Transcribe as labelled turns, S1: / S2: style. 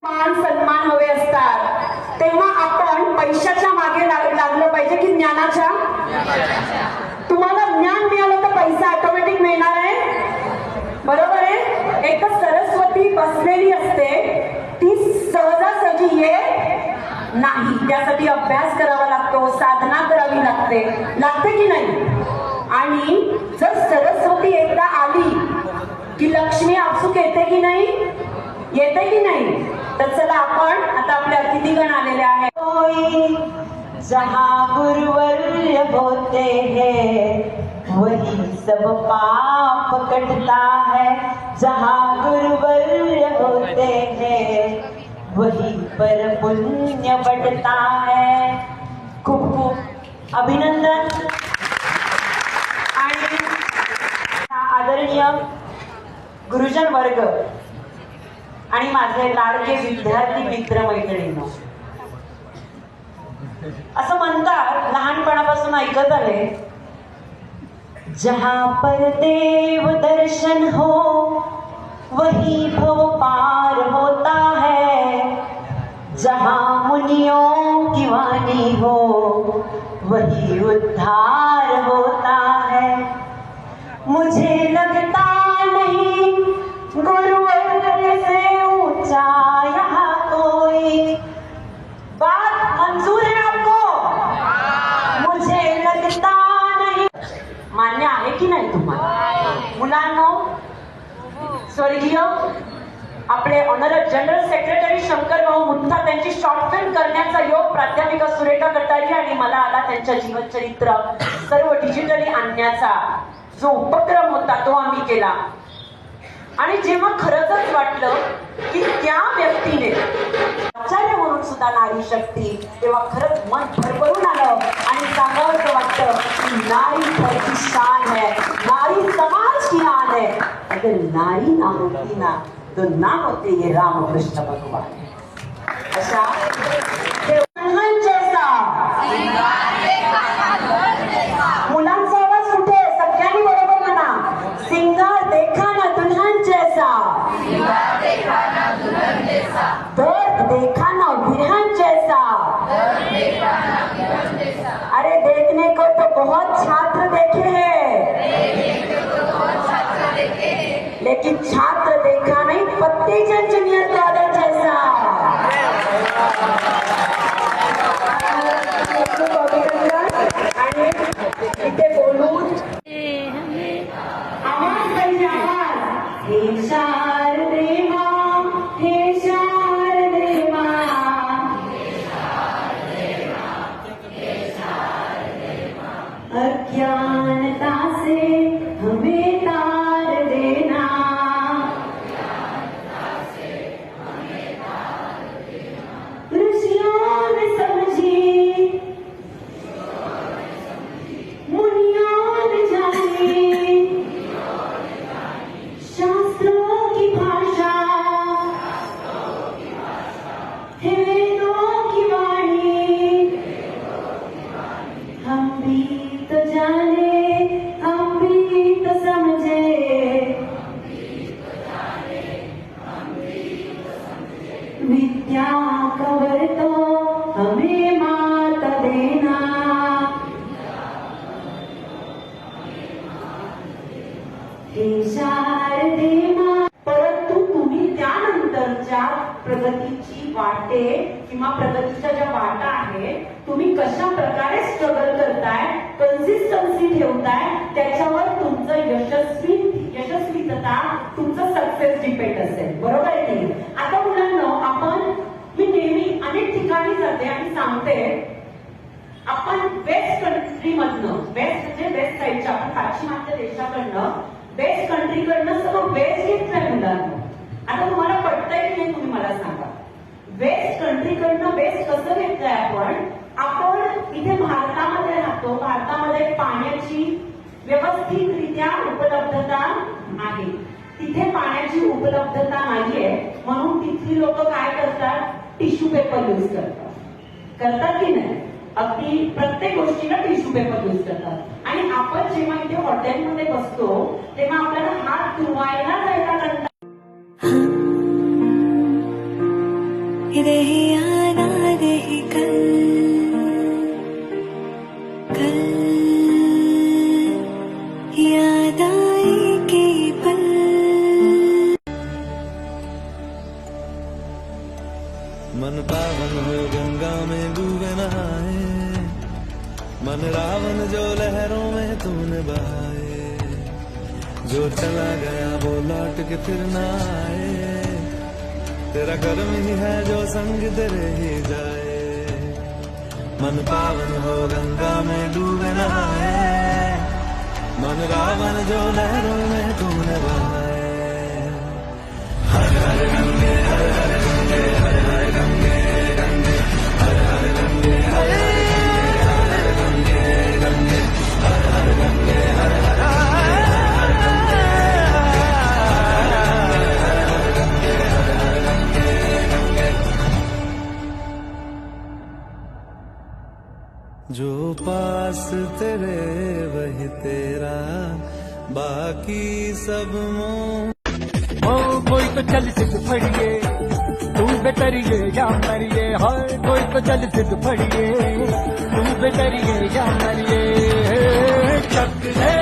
S1: मान सन्मान हवे असतात, तेव्हा आपण पैशाच्या मागे लागलं पाहिजे की ज्ञानाच्या? तुम्हाला ज्ञान मिळालं तर पैसा ऑटोमॅटिक मिळणार आहे, बरोबर आहे? एक सरस्वती बसलेली असते, ती सहजासहजी येत नाही, त्यासाठी अभ्यास करावा लागतो, साधना करावी लागते की नाही? आणि जर सरस्वती एकदा आली की लक्ष्मी आपसूक येते की नाही? येते की नाही? तर चला आपण आता आपले अतिथीगण आलेले आहेत. कोई जहाँ गुरुवर्य होते हैं वही सब पाप कटता है, जहाँ गुरुवर्य होते हैं वही पर पुण्य बढ़ता है. खूप खूप अभिनंदन. आणि आदरणीय गुरुजन वर्ग आणि माझे लाडके विद्यार्थी मित्र मैत्रिणी, असं म्हणतात, लहानपणापासून ऐकत आले, जहां पर देव दर्शन हो वही भव पार होता है, जहां मुनियों की वाणी हो वही उद्धार होता है. मुझे लगता नहीं गुरुवर्य से ऊंचा यहाँ कोई. बात मंजूर है आपको? मुझे लगता नहीं. मान्य आहे की नाही तुम्हाला? मुलांनो, स्वर्गीय आपले ऑनरल जनरल सेक्रेटरी शंकर भाऊ मुत्था त्यांची शॉर्ट फिल्म करण्याचा योग प्राध्यापिका सुरेखा कटारी आणि मला आला. त्यांच्या जीवनचरित्र सर्व डिजिटली आणण्याचा जो उपक्रम होता तो आम्ही केला. आणि जेव्हा खरंच वाटलं की त्या व्यक्तीने आचार्य म्हणून सुद्धा नारी शक्ती, तेव्हा खरंच मन भरभरून आलं आणि सांगावंसं वाटतं की नारी घर की शान है, नारी समाज की आन है. अगर नारी ना होती ना तो ना होते ये रामकृष्ण भगवान. अशा मुलांचा आवाज कुठे? सगळ्यांनी बरोबर म्हणा. सिंगार देखा ना दुल्हन जैसा, दर्द देखा ना विरहन जैसा. अरे देखने को तो बहुत छात्र देखे हैं, लेकिन छात्र देखा नहीं पत्ती जूनियर ब्रदर जैसा. आणि इथे बोलून आवाज पाहिजे, आवाज. हे शारदे माँ, हे शारदे माँ, अज्ञानता से हमें तार देना, ऋषियों ने समझी, मुनियों ने जानी, शास्त्रों की भाषा, वेदों की वाणी. हम भी तो जाने, हम भी तो समझे, विद्या कवर तो हमें मात देना. हे शारदे माँ. परंतु तुम्ही त्यानंतरच्या प्रगतीची वाटे किंवा प्रगतीच्या ज्या वाटा आहे, तुम्ही कशा प्रकारे स्ट्रगल करताय, कन्सिस्टन्सी ठेवताय, त्याच्यावर तुमचं यशस्वीतता, तुमचं सक्सेस डिपेंड असेल, बरोबर आहे की? आता मुलांना मी नेहमी अनेक ठिकाणी जाते आणि सांगते, आपण वेस्ट कंट्री मधनं, वेस्ट म्हणजे वेस्ट साईडच्या, आपण पाश्चिमात्य देशाकडनं, वेस्ट कंट्रीकडनं सगळं वेस्ट घेतलंय मुलांना. आता तुम्हाला पटतंय की नाही तुम्ही मला सांगा. वेस्ट कंट्रीकडनं वेस्ट कसं घेतलंय आपण इथे भारतामध्ये राहतो, भारतामध्ये पाण्याची व्यवस्थितरित्या उपलब्धता आहे, तिथे पाण्याची उपलब्धता नाहीये, म्हणून तिथली लोक काय करतात? टिश्यू पेपर यूज करतात की नाही? अगदी प्रत्येक गोष्टीला टिश्यू पेपर यूज करतात. आणि आपण जेव्हा इथे हॉटेलमध्ये बसतो तेव्हा आपल्याला हात धुवायला जायला कंटाळा
S2: रहे आना रहे कल कल याद आए के पल
S3: मन पावन हो गंगा में डूबे नहाए, मन रावण जो लहरों में तूने बहाए, जो चला गया वो लौट के फिर ना आए, तेरा कर्म ही है जो संग तेरे ही जाए। मन पावन हो गंगा में डूबे नहाए, मन रावण जो लहरों में तूने बहाए। हर हर गंगे हर हर गंगे हर हर गंगे गंगे हर हर गंगे हर हर गंगे गंगे हर हर गंगे हर हर गंगे हर हर गंगे गंगे। जो पास तेरे वही तेरा, बाकी सब मोह।
S4: ओ कोई तो चल सिद्ध फड़िए, तू बेटरिए या मरिए, हाय कोई तो चल सिद्ध फड़िए, तू बेटरिए या मरिए, चक दे